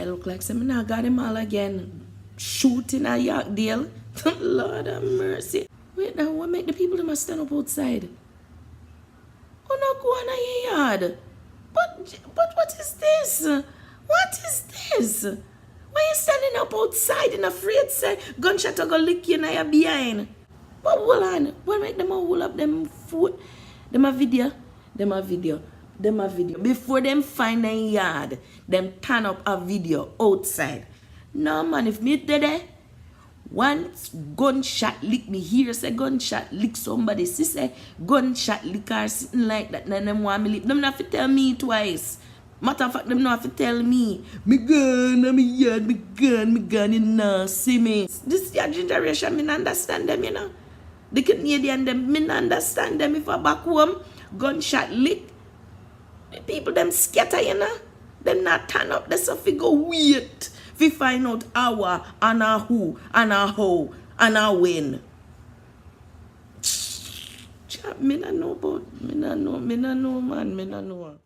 it look like some I got him all again. Shooting at Yorkdale. Lord have mercy. Wait now, what make the people them stand up outside? Oh no, go on in your yard. But what is this? What is this? Why you standing up outside and afraid say gunshot or go lick you in your behind? But hold on, what make them all hold up them foot? Them a video. Before them find their yard, them turn up a video outside. No man, if me did there, once gunshot lick me here, say gunshot lick somebody, see say gunshot lick her sitting like that, then them want me lick. Them not have to tell me twice. Matter of fact, them not have to tell me. Me gun, me yard, me gun, you know, see me. This young generation, me not understand them, you know. The Canadian, them, me not understand them. If I back home, gunshot lick. The people them scatter, you know. Them not turn up, they so go wait. We find out our and our who and our how and our when. Me not know, man, me not know.